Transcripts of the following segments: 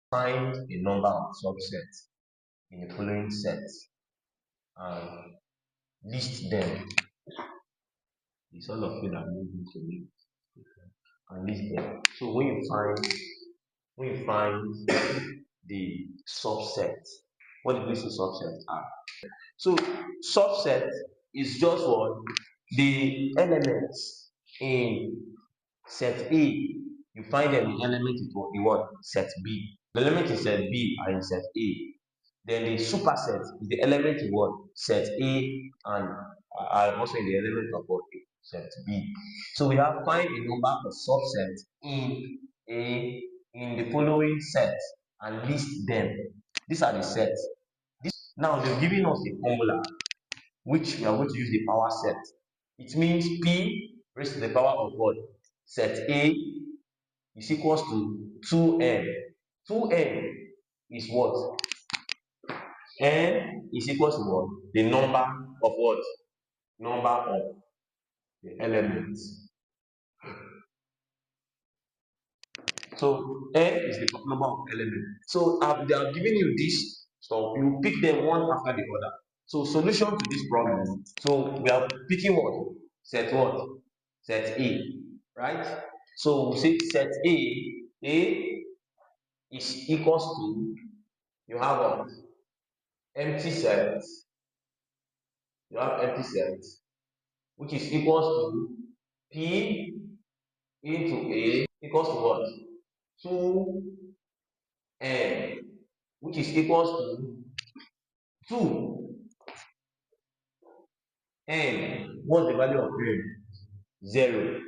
Find a number of subsets in the following sets and list them. It's all of you that move into it and list them. So when you find the subset, what do we say subsets are? So subset is just what the elements in set A, you find them in element in what? Set B. The element in set B are in set A. Then the superset is the element in what? Set A and are also in the element of what? Set B. So we have find a number of subsets in the following sets and list them. These are the sets. Now they've given us a formula which we are going to use the power set. It means P raised to the power of what? Set A is equals to 2n. 2n is what? N is equals to what? The number of what? Number of the elements. So n is the number of elements. So they are giving you this stuff. You pick them one after the other. So solution to this problem. So we are picking what? Set what? Set A, right? So we say set A is equals to, you have what? Empty set. You have empty set, which is equals to P into A equals to what? 2n, which is equals to 2n. What's the value of n? 0.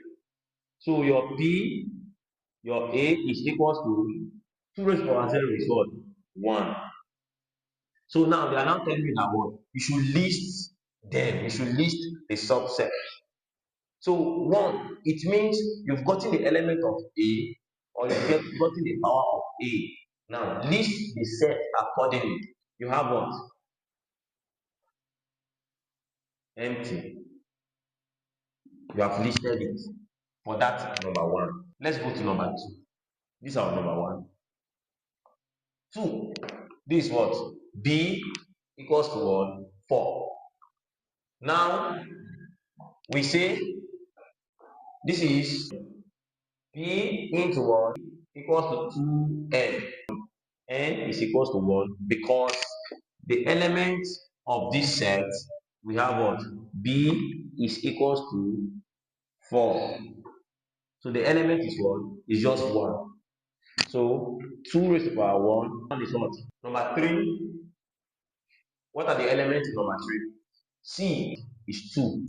So your P, your A is equals to 2 raised to the power 0 is what? 1. So now they are now telling you that what? You should list them. You should list the subset. So 1, it means you've gotten the element of A or you've gotten the power of A. Now list the set accordingly. You have what? Empty. You have listed it for that number 1. Let's go to number 2. This is our number 1. 2. This is what? B equals to what? 4. Now we say this is P into what? Equals to 2n. N is equals to 1 because the element of this set, we have what? B is equals to 4. So the element is what? Is just 1. So 2 raised to the power 1 is what? Number 3. What are the elements in number 3? C is 2.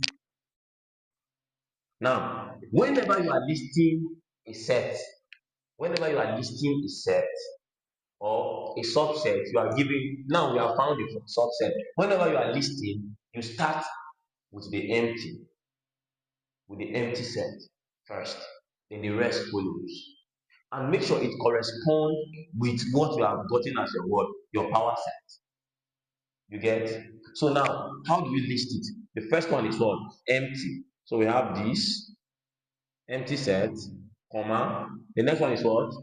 Now, whenever you are listing a set, or a subset, you are giving, now we have found a subset. Whenever you are listing, you start with the empty set first, then the rest follows. And make sure it corresponds with what you have gotten as your word, your power set. You get? So now, how do we list it? The first one is what? Empty. So we have this empty set, comma. The next one is what?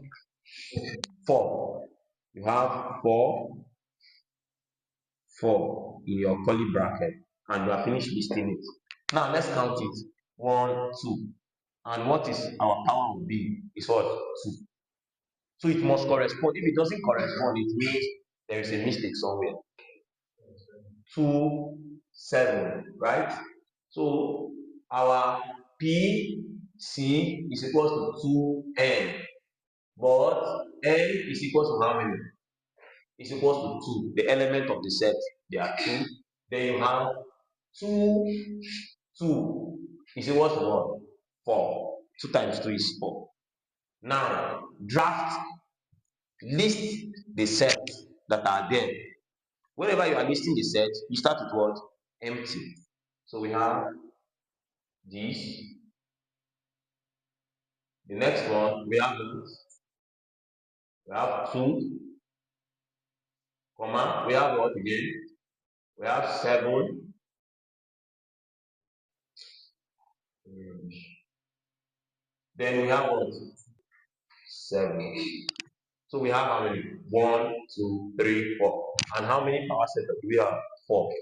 4. You have 4 in your curly bracket, and you are finished listing it. Now let's count it. 1, 2. And what is our power of B? Is what? 2. So it must correspond. If it doesn't correspond, it means there is a mistake somewhere. 2, 7, right? So our PC is equal to 2n, but n is equal to how many? Is equal to 2. The element of the set, they are 2. Then you have 2 is equal to what? 4. 2 times 2 is 4. Now list the sets that are there. Whenever you are listing the set, you start with what? Empty. So we have this. The next one, we have 2, comma, we have what again? We have 7. Then we have what? 7. So we have how many? 1, 2, 3, 4. And how many power setup do we have? 4.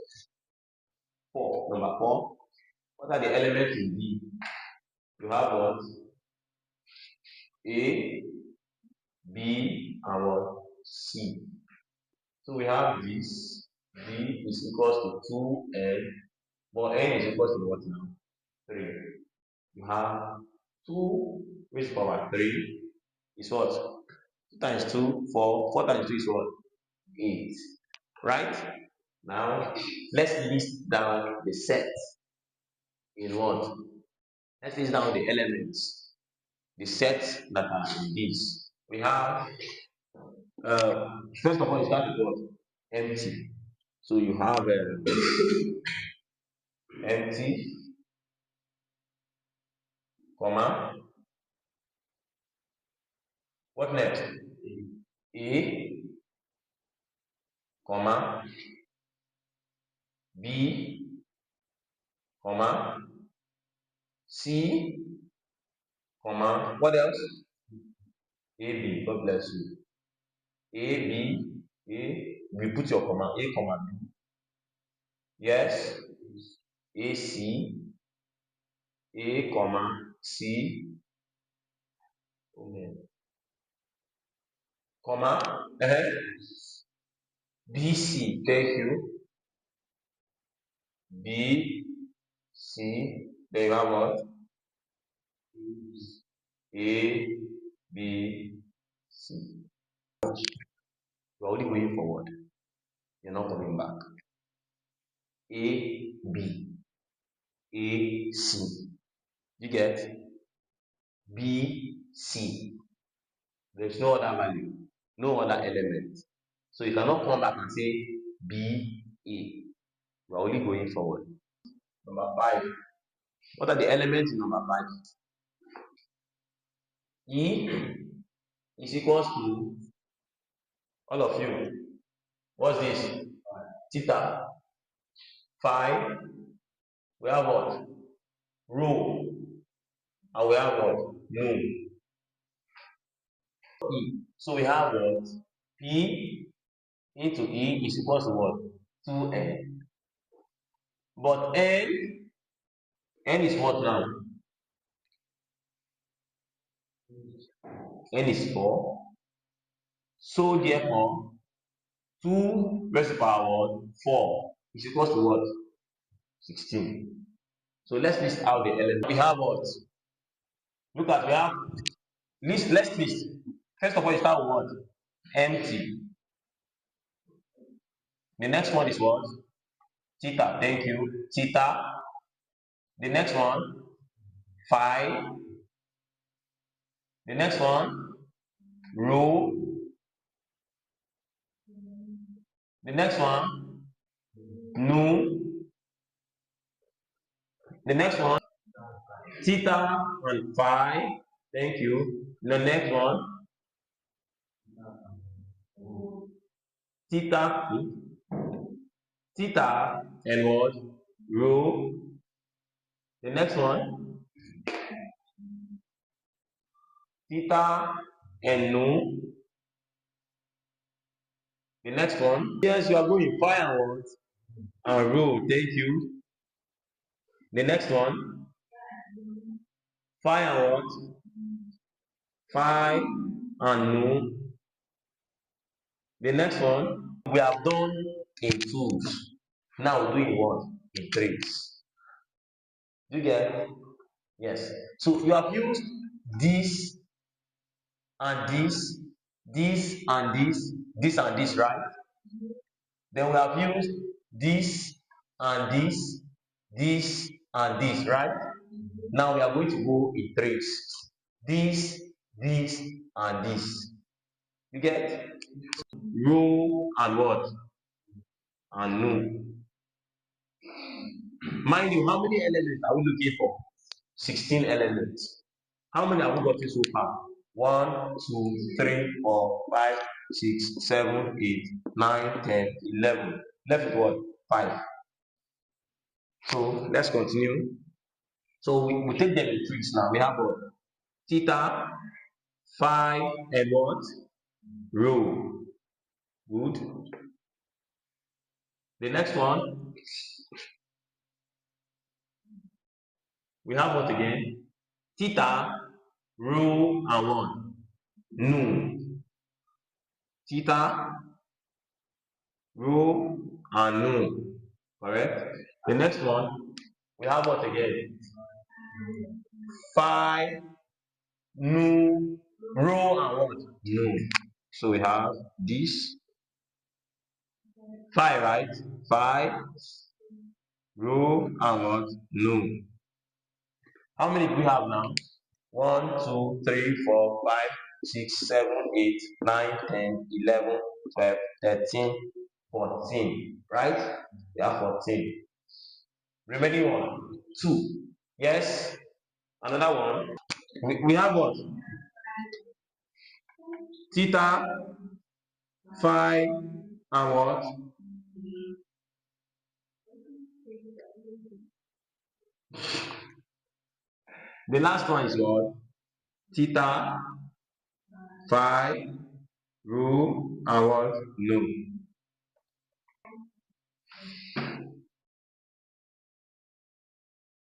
4. Number 4. What are the elements in B? You have what? A, B, and what? C. So we have this. B is equals to 2n, but n is equals to what now? 3. You have 2 raised to power 3 is what? 2 times 2, 4. 4 times 2 is what? 8. Right? Now, let's list down the set in what? Let's list down the elements, the sets that are in this. We have, first of all, you start with what? Empty. So you have empty, comma, what next? A, comma, B, comma, C, comma, what else? AB, God bless you. A, B, A, we put your comma, A, comma, B. Yes, A, C, A, comma, C, comma, B, C, thank you. B, C, then you have what? A, B, C. You're only going forward. You're not coming back. A, B, A, C. You get? B, C. There's no other value, no other element. So you cannot come back and say B, A. We're only going forward. Number 5. What are the elements in number 5? E is equals to all of you. What's this? Theta. 5. We have what? Rho. And we have what? Moon. E. So we have what? P into E is equals to what? 2n. But n is what now? N is 4. So therefore, 2 raised to the power 4 is equals to what? 16. So let's list out the elements. We have what? Look at, we have let's list. First of all, you start with what? Empty. The next one is what? Theta. Thank you. Theta. The next one, 5. The next one, rho. The next one, nu. The next one, theta and 5. Thank you. The next one, theta, theta and what? Rho. The next one, theta and nu. The next one, yes, you are going 5 and what? And rho. Thank you. The next one, 5 and what? 5 and nu. The next one, we have done in 2s. Now we're doing what? In 3s. Do you get? Yes. So you have used this and this and this and this, right? Then we have used this and this and this, right? Now we are going to go in 3s. This, and this. You get? Rho and what? And nu. Mind you, how many elements are we looking for? 16 elements. How many have we gotten so far? 1, 2, 3, 4, 5, 6, 7, 8, 9, 10, 11. Left with what? 5. So let's continue. So we take them in threes now. We have what? Theta, 5, and what? Rho. Good. The next one, we have what again? Theta, rho, and what? Nu. Theta, rho, and nu. Correct? The next one, we have what again? Phi, nu, rho, and what? Nu. So we have this. Phi, right? Phi, rho, and what? Nu. How many do we have now? 1, 2, 3, 4, 5, 6, 7, 8, 9, 10, 11, 12, 13, 14. Right? We have 14. Remaining one, 2. Yes? Another one. We have what? Theta, phi, and what? The last one is what? Theta, phi, rho, and what? No.